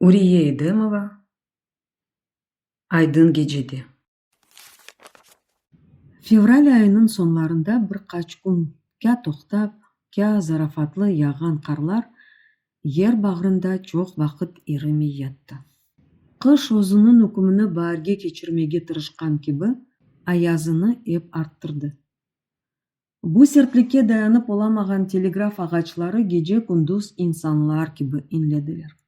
Uriye Edemova Aydın Gecedi. Fevral айынын сонларында bir kaç gün kya toktap, kya zarafatlı yağan karlar yer bağrında çok vakit erimey yattı. Kış ozunun hükümünü bağırge geçirmege tırışkan gibi ayazını hep arttırdı. Bu sertlikке dayanıp olamagan telegraf ağaçları gece gündüz insanlar gibi inlediler.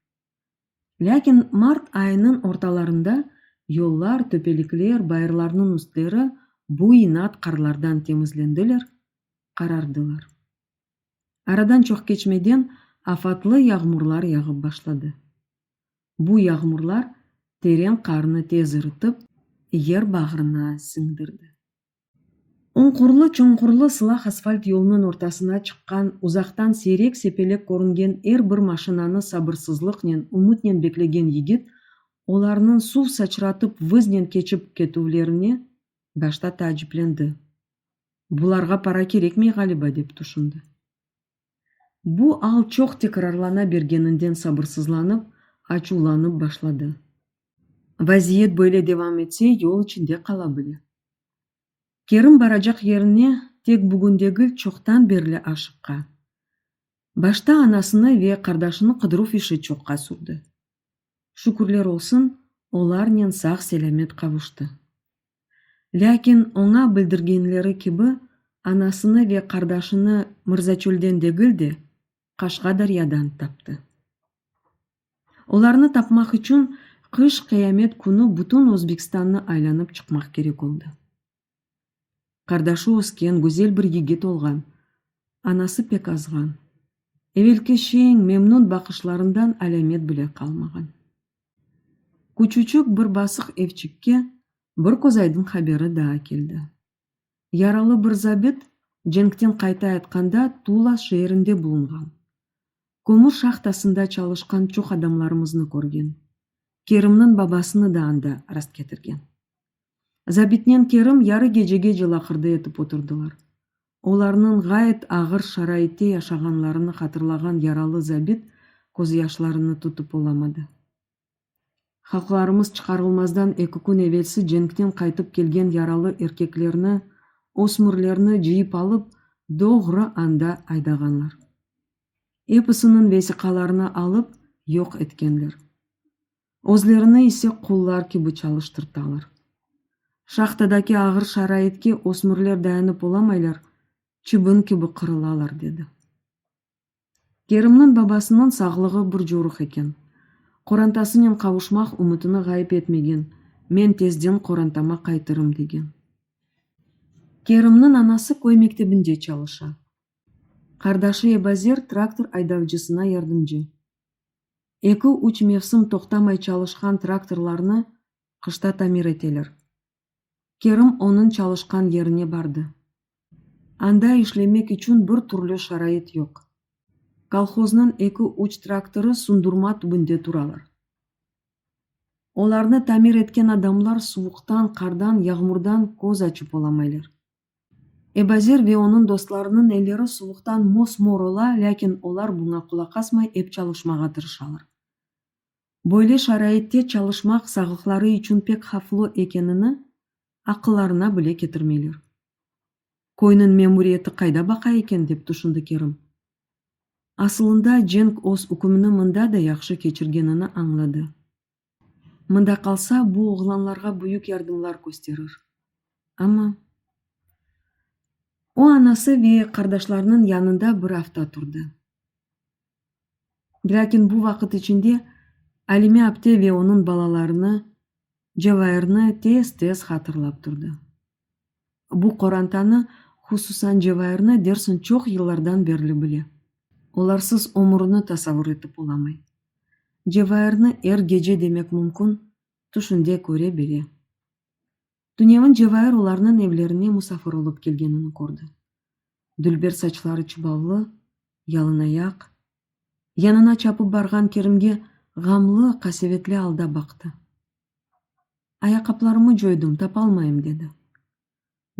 Lakin Mart ayının ortalarında yollar, töpelikler, bayırlarının üstleri bu inat karlardan temizlendiler, karardılar. Aradan çok geçmeden afatlı yağmurlar yağıp başladı. Bu yağmurlar terin karını tez ırıtıp yer bağrına singdirdi. Unqurlu çuңqurlu sılaq asfalt yolunun ortasına çıkkan, uzaktan seyrek sepelek көрінген bir машинаны sabırsızlıknen, umutnen beklegen yigit, olarının su saçratıp vıznen keçip ketuvlerine başta taciplendi. Bularga para kerekmey galiba dep düşündü. Bu al çok tekrarlana bergeninden sabırsızlanıp, açulanıp başladı. Vaziyet böyle devam etse yol içinde kalabilir. Kerim baracak yerine tek bugündegil çoktan berli aşıkka. Başta anasını ve kardeşini kıdırıp işi çokka sürdü. Şükürler olsun, olarnen sağ selamet kavuştu. Lakin ona bildirgenleri gibi anasını ve kardeşini Mırzaçölden degildi, Kaşgadaryadan taptı. Olarını tapmak için kış kıyamet günü bütün Özbekistan'ı aylanıp çıkmak gerek oldu. Kardeşi ösken güzel bir yigit olgan, anası pek azgan. Evvelki şeyin memnun bakışlarından alamet bile kalmagan. Küçücük bir basık evçikке bir kozaydın haberi daha keldi. Yaralı bir zabit cenkten kayta aytkanda Tula şehrinde bulungan. Kömür şahtasında çalışkan çok adamlarımızını görgen. Kerim'nin babasını da anda rast getirgen. Zabitnen Kerim yarı gecege жылақырды etip oturdular. Olarının gayet ağır şarayette yaşaganlarını hatırlagan yaralı zabit koz yaşlarını tutup olamadı. Halklarımız çıkarılmazdan 2 gün evvelsi cenkten kaytıp gelgen yaralı erkeklerini, osmurlarını jıyıp alıp doğru anda aydaganlar. Epısının vesikalarını alıp yok etkenler. Özlerini ise kullar gibi çalıştırtalar. Şahtadaki ağır şarayetke osmurlar dayanıp olamaylar, çыбын gibi kırılalar dedi. Kerim'nin babasının sağlığı bir joruk eken. Korantasымен kavuşmak umutunu gayip etmegen, men tezden korantama kaytırım degen. Kerim'nin anası köy mektebinde çalışa. Kardeşi Ebazir traktör aydavcısına yardımcı. 2-3 mevsim toktamay çalışkan traktorlarını kışta tamir eteler. Kerim onun çalışkan yerine bardı. Anda işlemek için bir türlü şarayet yok. Kolxoznun 2-3 traktoru sundurma tübünde turalar. Olarını tamir etken adamlar soğuktan, kardan, yağmurdan koz açıp olamaylar. Ebazir ve onun dostlarının elleri soğuktan mosmor ola, lakin olar buna kulak asmay hep çalışmağa tırışalар. Böyle şarayette çalışmak sağlıkları için pek haflı ekenini akıllarına bile getirmeyler. Koyunun memuriyeti kayda baka eken dep düşündü Kerim. Aslında Cenk öz hükümünü mında da yaxşı keçirgenini anladı. Mında kalsa bu oğlanlarga büyük yardımlar gösterir. Ama o anası ve kardeşlerinin yanında bir hafta turdu. Lakin bu vakit içinde Alime apte ve onun balalarını, Cevahir'ni tez hatırlap turdu. Bu korantani, hususan Cevahir'ni dersin çok yıllardan berli bile. Olarsız umurunu tasavvur etip olamay. Cevahir'ni gece demek mümkün, düşünde göre bile. Dünyanın Cevahir olarının evlerine musafir olup gelgenini gördü. Dülber saçları çıbavlı, yalın ayak. Yanına çapıp bargan Kerim'ge gamlı, kasevetli alda baktı. Ayakkabılarımı joydum, tapalmayım dedi.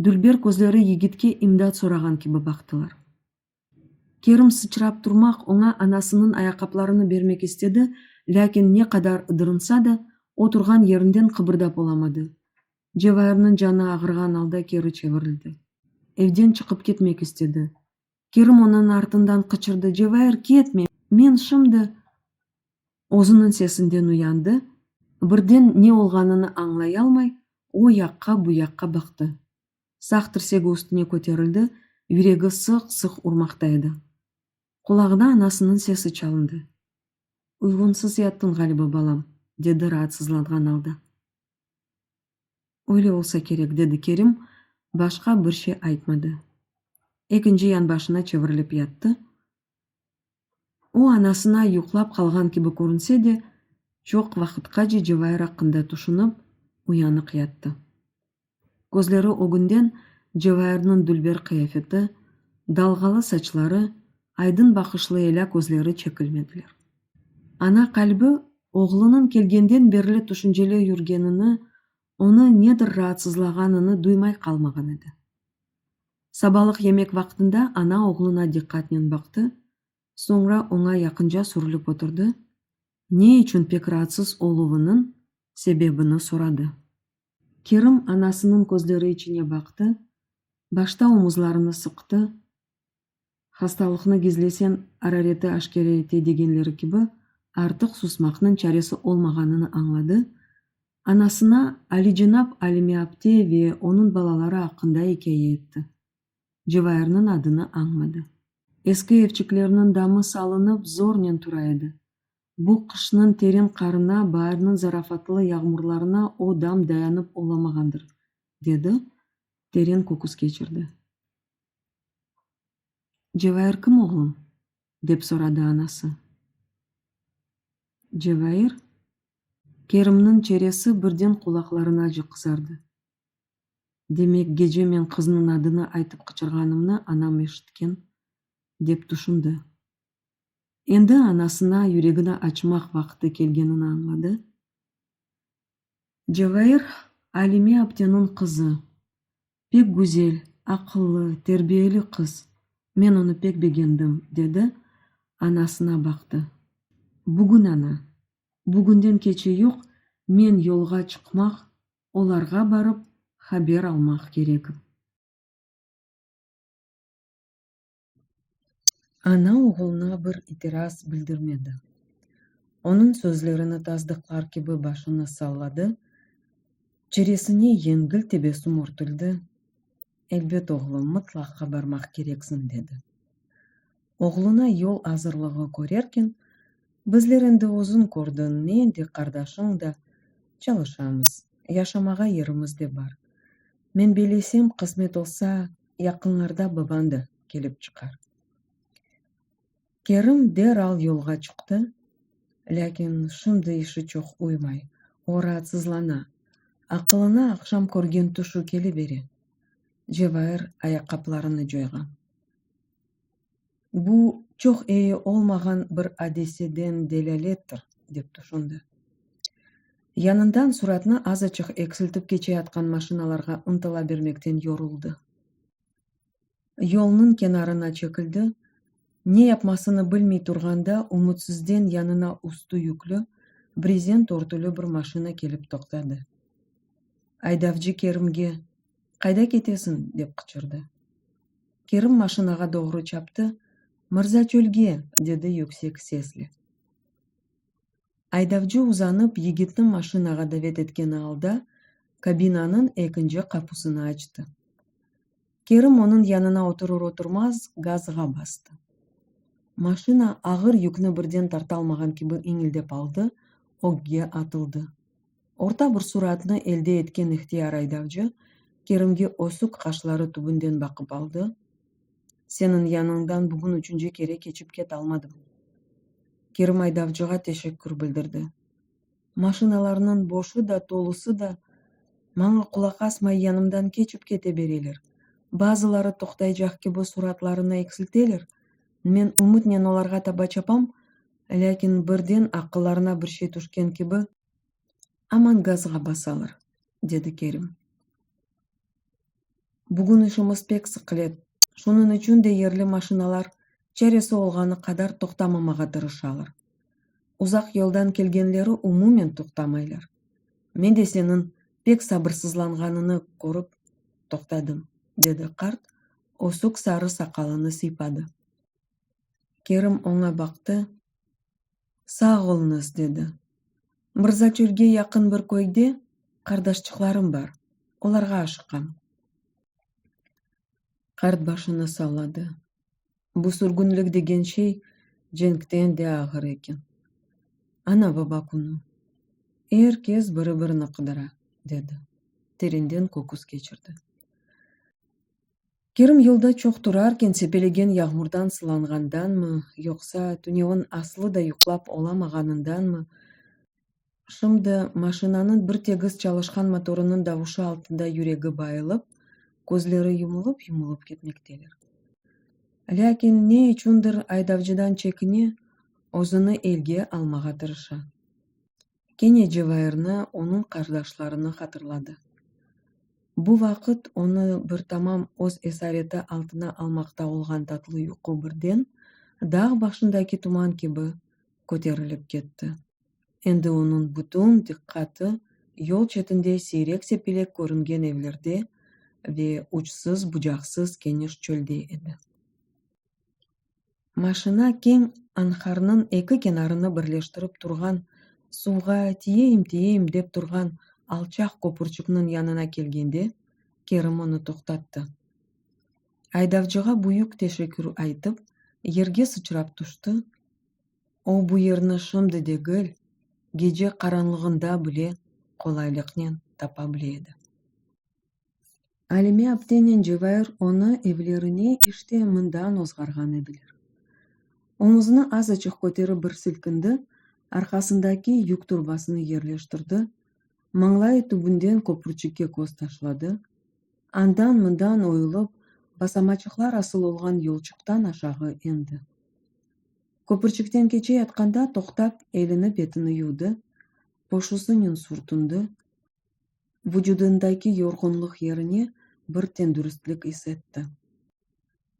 Dülber gözleri yigitke imdat soragan gibi baktılar. Kerim sıçrap durmak ona anasının ayakkabılarını vermek istedi, Ләкин не кадар ыдырынса да, отырган еринден кыбырдап оламады. Жебайырдын жаны агырган алда кери чебирилди. Evden çıkıp ketmek istedi. Kerim onun артынан кычырды. Жебайыр, кетме, мен şimdi... Озунун сесинден уянды. Бирден не болганын аңлай алмай, о якка бу якка бакты. Сак тирсеги үстүнө көтөрүлдү, юреги сык-сык урмактайды. Кулагына анасынын сеси чалынды. Уйгунсуз яттың галиба балам, деди раатсызланган алда. Öyle olsa керек, деди Керим, башка бир şey айтмады. Экинчи янбашына чебирилип ятты. О анасына юклап калган кеби көрүнсө де, чок вакытка же Жебайыр акында тушунуп, уянык ятты. Көзлөрү огунден Жебайырдын дүлбер кыяфети, далгалы сачлары, айдын бакышлы эля көзлөрү чекилмедилер. Ана калбы оглунун келгенден бери тушунчеле жүргенини, onu недир раатсызлаганын дуймай калмаган эди. Сабалык емек вактында ана оглуна диккатинен бакты, соңра оңа якынча сүрүлүп отурду. Не үчүн пек раатсыз олуунун себебini сурады. Керим анасынын көзлөрү ичине бакты, башта омузларыны сыкты. Хасталыкны гизлесен арарети ашкерейти дегенлери кеби артык сусмактын чарасы олмаганын аңлады. Анасына Алижинап Алимиапте ve onun балалары акында экей этти. Жебайырдын адыны аңмады. Эски эвчиклеринин дамы салынып зорнен тура эди. Бу кышнын терен карына, баарынын зарафатлы ягмурларына о дам даянып оламагандыр, деди, терен кокус кечирди. Жебайыр ким оглум? Деп сурады анасы. Жебайыр? Керимдин череси бирден кулакларына кызарды. Демек кеже мен кызынын адыны айтып кычырганымны анам эшиткен, деп тушунду. Энди анасына юрегине ачмак вакыты келгенин аңлады. Жебайыр Алимиаптенин кызы. Пек гүзел, акыллы, тербиелүү кыз. Мен onu пек бегендим, деди, анасына бакты. Бүгүн ана. Бүгүндөн кечеюк мен жолга чыкмак, оларга барып хабер алмак керек. Ана оголуна бир итираз билдирмеди. Onun сөзлөрүнө таздыклар кеби башына саллады. Чересине жеңил тебесим ортулду. Элбет оглум, мытлакка бармак керексиң, деди. Оглуна жол азырлыгы көреркен, бизлер энди узун көрдүн, мен де кардашың да чалышабыз. Яшамага ерimiz де бар. Мен билесем, кызмет болса, якынларда бабаң да келип чыкар. Керим дерал жолга чыкты, лекин шымды иши чок уймай, оратсызлана. Акылына акшам көрген тушу келе бери. Жебайыр аяккапларыны жойган. Бу чок ээ олмаган бир адеседен делелеттир, деп тушунду. Янындан суратны азачык эксилтип кече яткан машиналарга ынтыла бермектен yoruldu. Жолдун кенарына чекилди. Не yapmasını bilmey турганда умутсузден янына усту yüklü, брезент ортулуу бир машина келип токтады. Айдавчы Керимге «Кайда кетесиң?» деп кычырды. Керим машинага doğru чапты. «Мырза чөлгө», деди yüksek sesli. Айдавчы узанып, йигиттин машинага давет эткени алда кабинанын экинчи капысыны ачты. Керим онун янына отурur-отурмаз газга басты. Машина агыр юкнү бирден тарта алмаган кеби иңилдеп алды, огге атылды. Орта бир суратны элде эткен ыктыяр айдавчы Керимге осук кашлары түбүндөн бакып алды. Сенин яныңдан бүгүн үчүнчү кере кечип кете алмадым. Керим айдавчыга тешеккүр билдирди. Машиналарынын бошу да толусу да мага кулак асмай янымдан кечип кете берелер. Базылары токтой жак кеби суратларына эксилтелер. Мен умутнен оларга таба чапам, лекин бирден акылларына бир şey түшкен кеби аман газга басалар, деди Керим. Бүгүн ишimiz пек сыкылет. Шунун үчүн де ерлі машиналар череси олганы кадар токтамамага тырышалар. Узак жолдан келгенлери умумен токтомайлар. Мен де сенин пек сабырсызланганыңы көрүп токтадым, деди карт осук сары сакалын сыйпады. Керим оңа бакты. Сак болуңуз, деди. Мырза чөлгө жакын бир көйдө кардашчыкларым бар. Оларга ашыккам. Карт башын салады. Бу сүргүнлүк деген шей жеңктен де агыр экен. Ана баба күнү. Эркес бири-бирин кыдыра, деди. Тереңден кокус кечирди. Керим жолдо чок тураркен сепелеген жагмурдан сыланганданмы, жокса түнөгүн асылы да уктап оламаганынданмы, шымды машинанын бир тегиз чалышкан моторунун добушу алтында жүрөгү байылып, көзлөрү юмулуп кетмектелер. Лекин эмне үчүндүр айдавчыдан чекине, өзүнү элге алмага тырыша. Кене Жевайырны, онун кардашларыны катырлады. Бу вакыт ону бир тамам өз эсарети алтына алмакта болгон татлуу уйку бирден даг башындагы туман кеби көтөрүлүп кетти. Энди онун бүтүн диккаты жол четинде сейрек сепелек көрүнген evлерде ve учсуз бужаксыз кеңиш чөлдө эди. Машина кең анхарнын эки кенарына бирлештирип турган сууга тиейим деп турган алчак көпүрчүктүн янына келгенде Керим ону токтатты. Айдавчыга буюк тешеккүр айтып, жерге сычырап тушту. О бу жерни шымды дегил, кече караңгылыгында биле колайлыкнен тапа биледи. Ал эми аптенен Жевайыр ону evлерине иште мындан озгарганы билер. Omuzunu azıcık көтөрүп bir silkindi, arkasındaki yük turbasını yerleştirdi, mаңлайы түбүндөн көпүрчүккө көз ташлады, андан мындан оюлуп, басамачыклар асылылган жолчуктан ашагы энди. Көпүрчүктен кече ятканда токтап, элини бетин юуду, пошусунун суртунду, вujudundagi yorgunluk yerine bir tendürüstlük hissetti.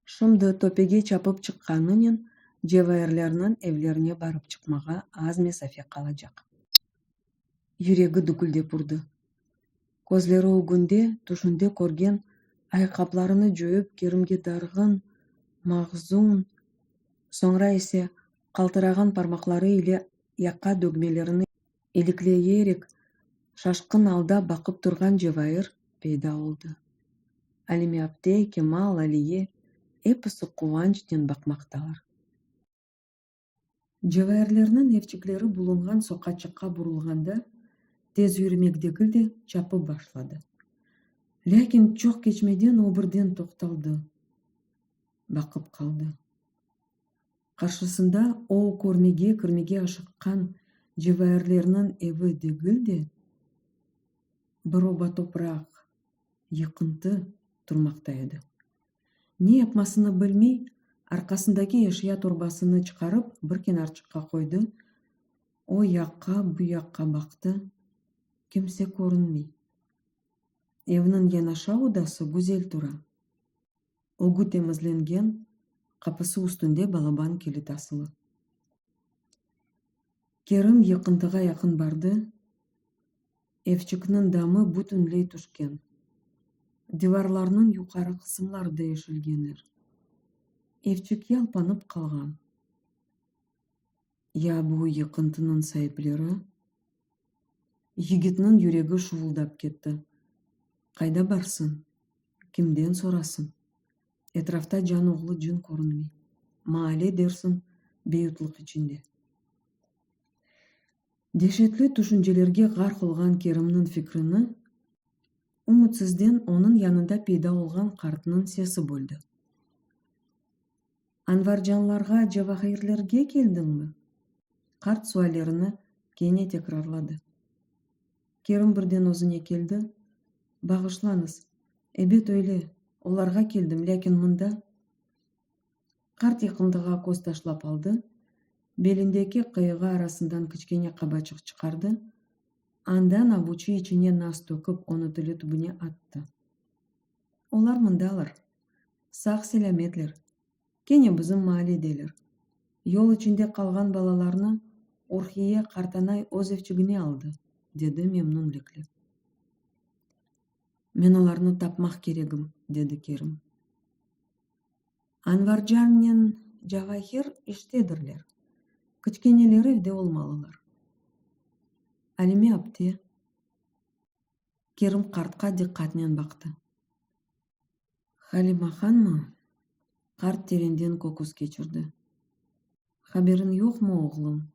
Şimdi topege çapıp çıkkanının Жевайырларнын evlerine барып çıkmaga az mesafe kalacak. Yüreği düküldep urdu. Көзлөрү өгүндө түшүндө көрген айкапларыны жоюп Керимге даргын, магзун, соңра эсе калтыраган бармаклары иле яка дөгмелерин иликлейерек шашкын алда бакып турган Жевайыр пайда болду. Ал эми апте, Кемал, Алие эпосу кубанычтен бакмакталар. Жевайырларнын эвчиклери булунган сокачыкка бурулганда тез жүрмекдегилде чапып башлады. Лекин чок кечмеден о бирден токтолду. Бакып калды. Каршысында о кирмеге ашыккан Жевайырларнын эви дегилде бир оба топурак, йыкынты турмакта эди. Не yapmasını билмей, аркасындагы эшия торбасыны чыгарып, бир кенарчыкка койду. О жакка, бу жакка бакты. Кимсе көрүнмөй. Evinin yanaşa odası güzel tura. Ogу temizlengen, kapısı üstünde balaban kilit asılı. Kerim yakıntıga yakın bardı. Evчикнин damı бүтүнлөй түшкен. Divarlarının yukarı kısımları değişilgenler. Evчик yalpanıp kalgan. Ya bu yıkıntının sahipleri? Yigitnin yüreği şuvuldap ketti. Kayda barsın? Kimden sorasın? Etrafta can oğlu cın көрүнмөй. Mahalle dersin beyutluk içinde. Дешетлүү түшүнчелерге гарк кылган Керимдин фикrini умутсузден онун янында пайда болгон картынын сеси бөлдү. Анваржанларга, Жевайырлерге келдиңби? Карт суаллерини кене текрарлады. Керим бирден өзүнө келди. Багышлаңыз, эбет öyle, оларга келдим, лекин мында. Карт якындыга көз ташлап алды. Белиндеги кыйыгы арасынан кичкене кабачык чыгарды. Андан абучу ичине нас төкүп, ону тили түбүнө атты. Олар мындалар. Сак селеметлер. Кене биздин мааледелер. Жол ичинде калган балаларны Урхие картанай өз эвчигине алды, деди мемнун леклеп. Мен оларны тапмак керегим, деди Керим. Анваржан менен Жавахир иштедирлер. Кичкенелери evde болмалылар. Ал эми апте? Керим картка диккатинен бакты. Халимаханмы? Карт тереңден кокус кечирди. Хаберин жокму оглум?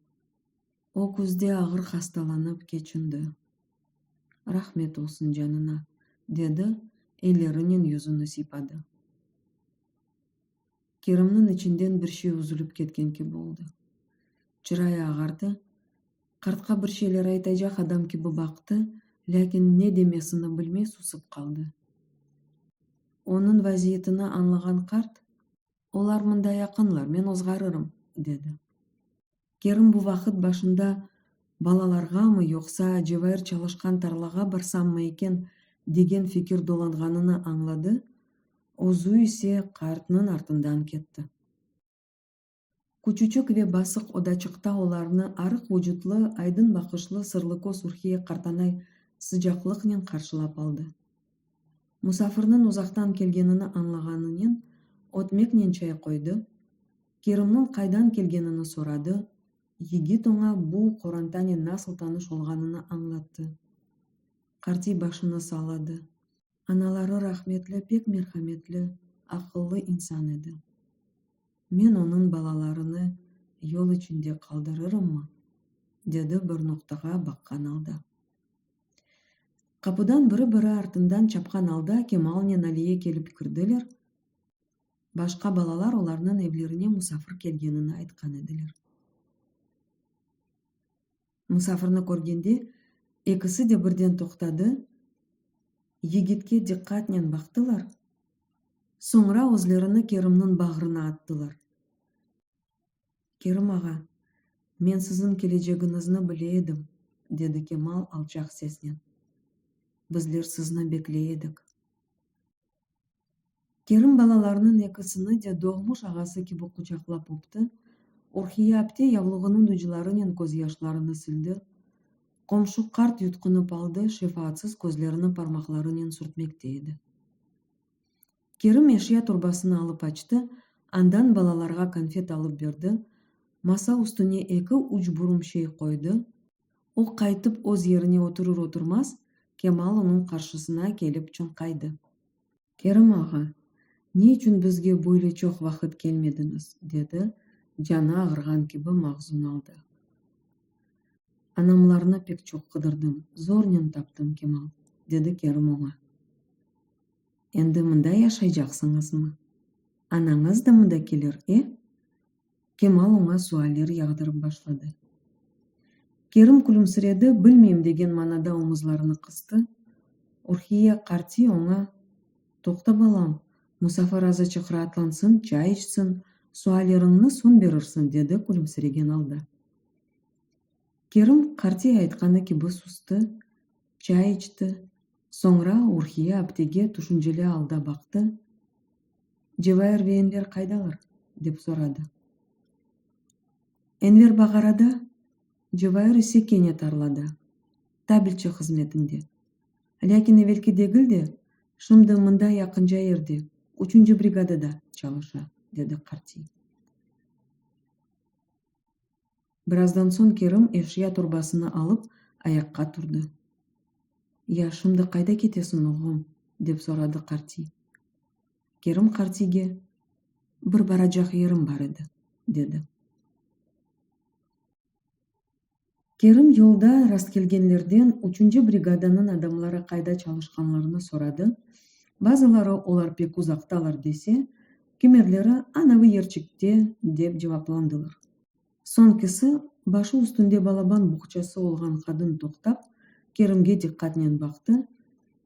О күздө агыр хасталанып кечинди. Рахмет болсун жанына, деди элеринин жүзүнө сыйпады. Керимдин ичинден бир шей үзүлүп кеткенки болду. Чырайы агарды. Картка бир шейлер айтажак адам киби бакты, лекин не демесini билмей сусуп калды. Онун вазиятын аңлаган карт: "Олар мындай якынлар, мен озгарырым", деди. Керим бул вакыт башында балаларгамы жокса Жевайыр чалышкан тарлага барсаммы экен деген фикир доланганын аңлады. Озу исе картынын артынан кетти. Күчүчүк ве басык одачыкта оларны арык вужутлуу, айдын бакышлуу сырлы көз Урхие картанай сыжаклык менен каршылап алды. Мусафирдин узактан келгенин аңлаганынан отмек менен чай койду. Керимдин кайдан келгенин сурады. Йигит оңа бул Корантани насыл тааныш болгонун аңлатты. Карти башын салады. Аналары рахметли, пек мерхаметли, акыллы инсан эди. Мен онун балаларыны жол ичинде калдырырыммы? Деди бир ноктага баккан алда. Капыдан бири артынан чапкан алда Кемал менен Алие келип кирдилер. Башка балалар олардын эвлерине мусафир келгенин айткан эдилер. Мусафирни көргенде экиси де бирден токтады. Йигитке диккат менен бактылар. Соңра өзлөрүнү Керимдин багрына аттылар. "Керим ага, мен сиздин келечегиңизди биледим", деди Кемал алчак сеснен. "Bizler sizni bekleyedik." Керим балаларынын экисини де догмуш агасы киби кучаклап upты. Урхие апте явлыгынын ужулары менен көз жаштарыны силди. Комшу карт юткунуп алды, шифаатсыз көзлөрүнүн пармаклары менен сүртмектейди. Керим эшия турбасын алып ачты, андан балаларга конфет алып берди. Маса үстүнө эки уч бурум шей койду. О кайтып өз жерине отурur-отурмас Кемал онун каршысына келип чуңкайды. "Керим ага, эмне үчүн бизге бойло чок вакыт келмедиңиз?" деди, жаны агырган киби магзун алды. "Анамларны пек чок кыдырдым, зор менен таптым, Кемал", деди Керим оңа. "Энди мында жашай жаксыңызмы? Анаңыз да мында келер, Кемал оңа суалдер ягдырып башлады. Керим күлүмсүрөдү, билмейм деген маанада омузларын кысты. Урхие карти оңа: "Токто балам, мусафир азы чакыратлансын, чай ичсин, суалерыңны сун берирсиң", деди күлүмсүрөгөн алда. Керим карти айтканы киби сусты, чай ичти. Соңра Урхие аптеге тушунча эле алда бакты. "Жевайыр ве Энвер кайдалар?" деп сурады. "Энвер Багарада, Жевайыр исе Кене тарлада, табилчи кызметинде. Лекин эвелки дегилде, шымды мында якын жайырде, 3-бригадада чалыша", деди карти. Бир аздан соң Керим эшия турбасын алып аякка турду. "Я шымды кайда кетесиң, огум?" деп сурады карти. Керим картиге: "Бир бара жак жерим бар эди", деди. Керим жолда раст келгенлерден 3-бригаданын адамдары кайда чалышканларын сурады. Базылары олар пек узакталар десе, кемерлери анабы Ерчикте деп жавапландылар. Соңкысы башы үстүндө балабан букчасы болгон кадын токтап, Керимге диккат менен бакты.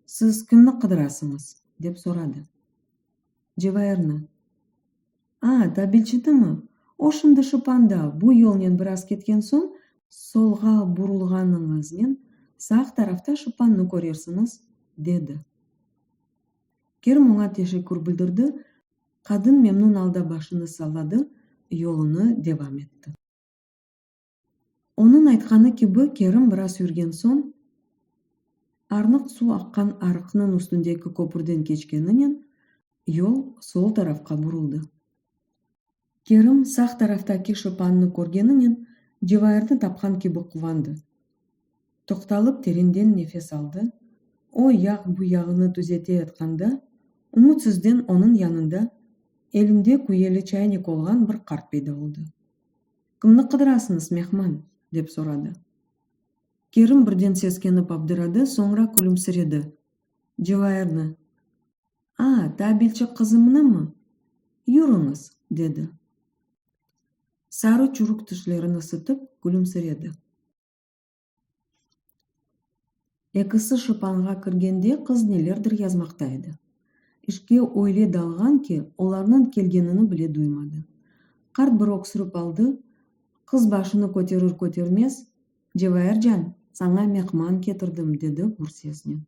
"Сиз кимди кыдырасыңыз?" деп сурады. "Жевайырны". Табилчидими? Ошондо шыпанда, бул жол менен бир аз кеткен соң, солга бурулганыңыз менен сак тарафта шыпанны көрөрсүңүз, деди. Керим оңа тешеккүр билдирди. Кадын мемнун алда башын салады, жолуну девам этти. Onun айтқаны кебі Керім біраз жүрген соң, арнық су аққан арықның үстіндегі көпірден кечкенінен, yol sol tarafқа бұрылды. Керім сақ тарафтaki шопанны көргенінен, Cevahir'ni тапқан кебі қуанды. Тоқталып тереңден нефес алды. О яқ бұ яғыны түзете атқанда, үмітсізден оның янында elinde күйелі чайник olған бір қарт пайда болды. Кімні қыдырасыңыз, мехман? Деп сұрады. Керім бірден сескеніп абдырады, соңыра күлімсіреді. Cevahir'ni. Табелші қызымны ма? Жүріңіз, деді. Сары чурық тішлерін ысытып, күлімсіреді. Екісі шыпанға кіргенде қыз нелердір язмақтайды. Ішке ойле далған ке, оларның келгенini біле дуймады. Қарт бір өксіріп алды. Қыз башыны көтерер-көтермес, Cevahirжан, саңа мехман кетірдім, деді бұрсесінен.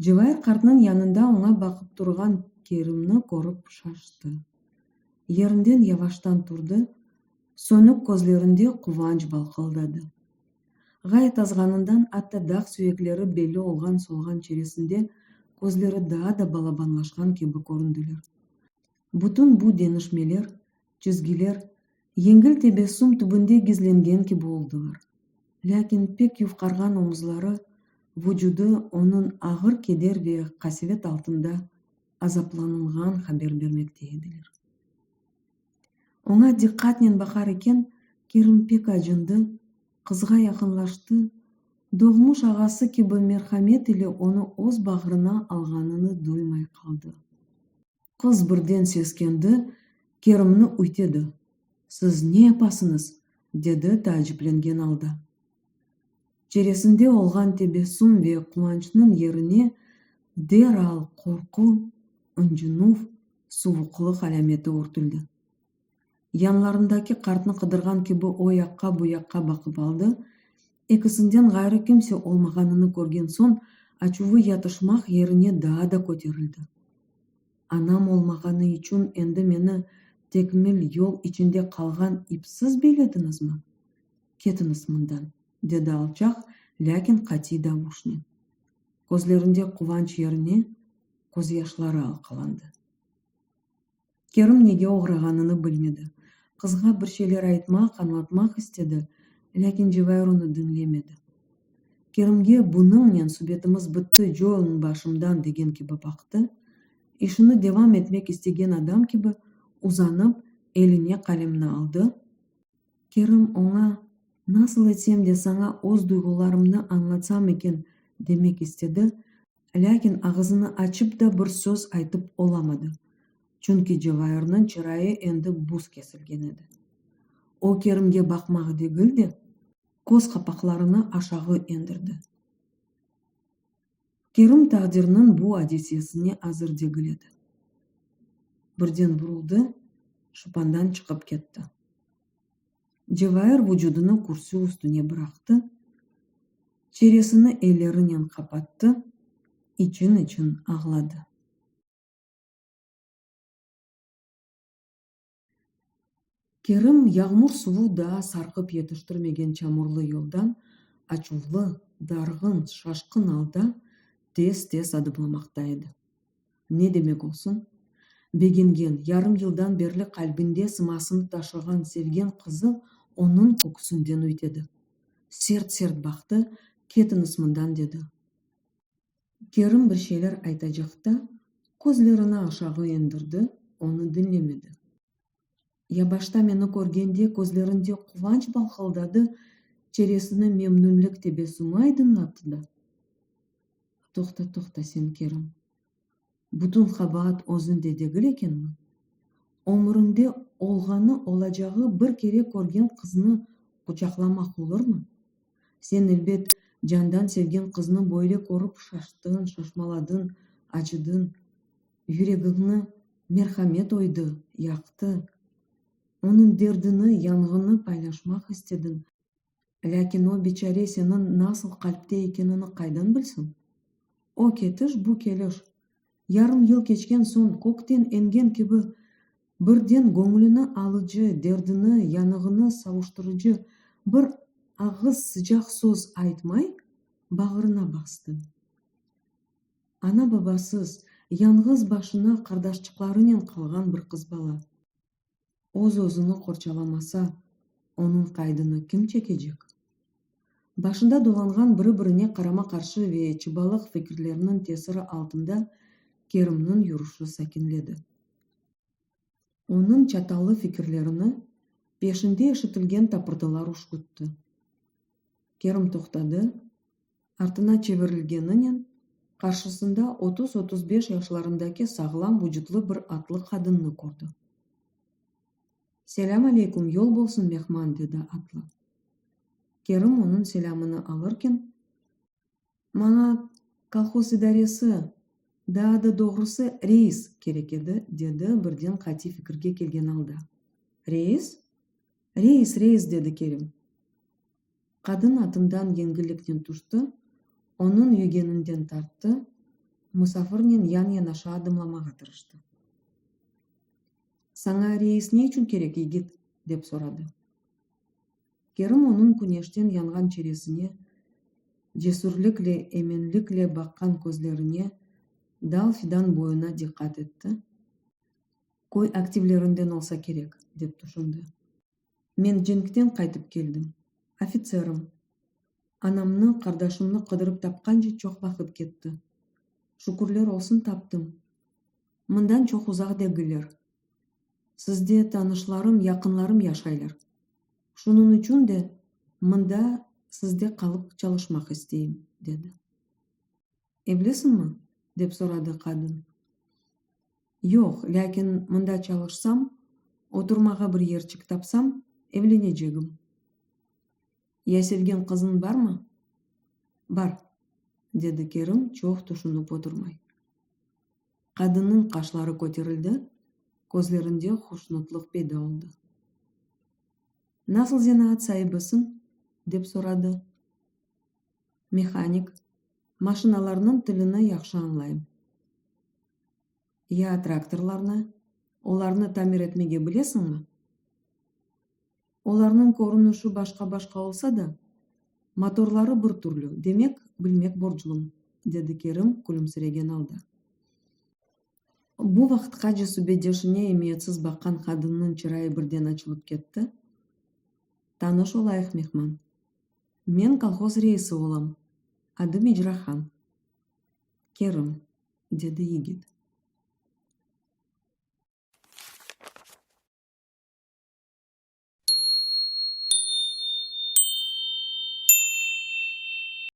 Cevahir қартның янында оңа бақып тұрған Керімні көріп шашты. Ерінден яваштан тұрды, сөнік көзлерінде қуанч балқылдады. Ғайт азғанындан атты дақ сүйеклері белі олған солған чересінде көзлері да балабанлашқан кебі көрінділер. Бүтін бұ денішмелер, чізгілер, еңгіл тебесім түбінде гизленген кебі олдылар. Ләкин пек юфқарған омызлары, вүжуды оның ағыр кедер ве қасивет алтында азапланылған хабер бермекте еділер. Оңа диққатнен бақар екен, Керім пек ажынды, қызға яқынлашты, доғмыш ағасы кебі мерхамет ile оны оз бағырына алғанını дуймай қалды. Қыз бірден сескенді, Керімні үйтеді. Сіз не апасыңыз? Деді тәжіпленген алда. Чересінде олған тебесім ве қуанчының еріне дерал қорқу, үнжінув, суықлық әлеметі ортылды. Янларындаки қартны қыдырған кебі ояққа бұяққа бақып алды. Екісінден ғайры кемсе олмағанını көрген сон, ачувы ятышмақ еріне да көтерілді. Анам олмағаны үшін енді мені текмел yol içinde қалған ипсіз беледіңіз ма? Кетіңіз мұндан, деді алчақ, ләкин қати дауышнен. Көзлерінде қуанч еріне көз яшлары алқаланды. Керім неге оғырағанını білмеді. Қызға бір шелер айтмақ, анлатмақ істеді, ләкин Cevahir оны dinlemedi. Керімге бұныңнен сүбетіміз бітті жолын башымдан деген кебі бақты. Işini devam etmek istеген адам кебі uzanıp eline kalemini aldı. Керім оңа, nasıl etsem de sana oz duygularımını anlatsam eken demek istedi. Ләкин ağzını açıp da bir söz айтып olamadı. Çünkü Cevahir'nin çırayı endi buz kesilgen edi. O Kerimге bakmağı degildi, көз қапақларını aşağı endirdi. Керім тағдырының bu adesiyesine azır degiledi. Бірден бұрылды, шыпандан шығып кетті. Cevahir vücudunu kürsü üstüne bıraktı, çeresini ellerinden kapattı, için ağladı. Керім yağmur suvu da sarkıp yetiştirmegen çamurlu yoldan açuvlı, dargın, şaşkın alda tez adımlamaktaydı. Ne demek olsun? Бегенген, yarım yıldan beri kalbinde sımasını taşıған sevgen kızı onun kokusundan ötedi. Sert baktı, ketiniz mından dedi. Kerim bir şeyler aytacaktı, gözlerini aşağı indirdi, onu dinlemedi. Ya başta meni көргенде gözlerinde kıvanç balkıldadı, çeresini memnunluk tebessümü aydınlattı da. Toxta sen Kerim. Bütün kabahat özünde degil ekenmi? Ömründe olğanı olacağı bir kere көрген kızını kucaklamak olur mu? Sen elbet candan sevgen kızını böyle көріп şaştın, şaşmaladın, acıdın. Yüreğini merhamet oydu, yaktı. Onun derdini, yangını paylaşmak istedin. Lakin o biçare senin nasıl kalpte ekenini kaydan bilsin? O ketiş bu keliş. Yarım yıl geçken son көктен engen gibi birden gönlünü alıcı, derdini, yanığını savuşturucu bir Ағыз sıcak сөз айтмай, бағырына басты. Ана бабасыз, яңғыз башына қардашчықларынан қалған бір қыз бала. Оз-озыны қорчаламаса, оның қайдыны кім чекежек? Башында доланған бірі-біріне қарама-қаршы ве чыбалық фикірлерінің тесірі алтында Керімнің юрушы сәкенледі. Оның чаталы фикірлеріні пешінде ешітілген тапырдылар ұшқытты. Керім тоқтады, артына чеверілгенінен қаршысында 30-35 яшыларындаки сағылам вүжітлі бір атлы қадынны көрді. «Селям алейкум, yol болсын, мехман», деді атлы. Керім оның селямыны алыркен, «Мана колхоз идаресі, да doğrusu рейс керек еді», деді бірден қати фикірге келген алда. «Рейс? Рейс, деді Керім. Қадын атындан еңгіліктен тұшты, оның үйгенінден тартты, мұсафырнен ян-янаша адымламаға тырышты. «Саңа рейс не үшін керек, егет?» деп сұрады. Керім оның күнештен янған чересіне, жесүрлікле, еменлікле баққан көзлеріне, дал фидан бойына диққат етті. «Кой активлерінден олса керек», деп тұшынды. «Мен женіктен қайтып келдім. Офицерім. Анамны, қардашымны қыдырып тапқанжы чоқ вақыт кетті. Шүкірлер олсын таптым. Мындан чоқ ұзақ дегілер. Сізде танышларым, яқынларым яшайлар. Шунun үшін де мында сізде қалып çalışмақ істейім», деді. «Evlisin mi?» деп сұрады қадын. «Yok, ләкин мында çalışsam, отырмаға бір ерчік тапсам, evlenecegim. Я sevген қызың бар ма?» «Бар», деді Керім чоқ тұшынып отырмай. Қадынның қашлары көтерілді, көзлерінде хушнутлық пайда болды. «Nasıl zanaat сайбысың?» деп сұрады. «Механик, машиналарының тіліні яқшы аңлайым». «Я тракторларны, оларны тамир етмеге білесің ме?» «Оларның көрініші башқа-башқа олса да, моторлары бір түрлі, демек білмек боржылым», деді Керім күлімсіреген алда. Бұл вақытқа жесубедешіне емеетсіз баққан қадынның чырайы бірден açылып кетті. «Таныш олайық, мехман. Мен колхоз рейсі олам. Адым Ижрахан». «Керім», деді егет.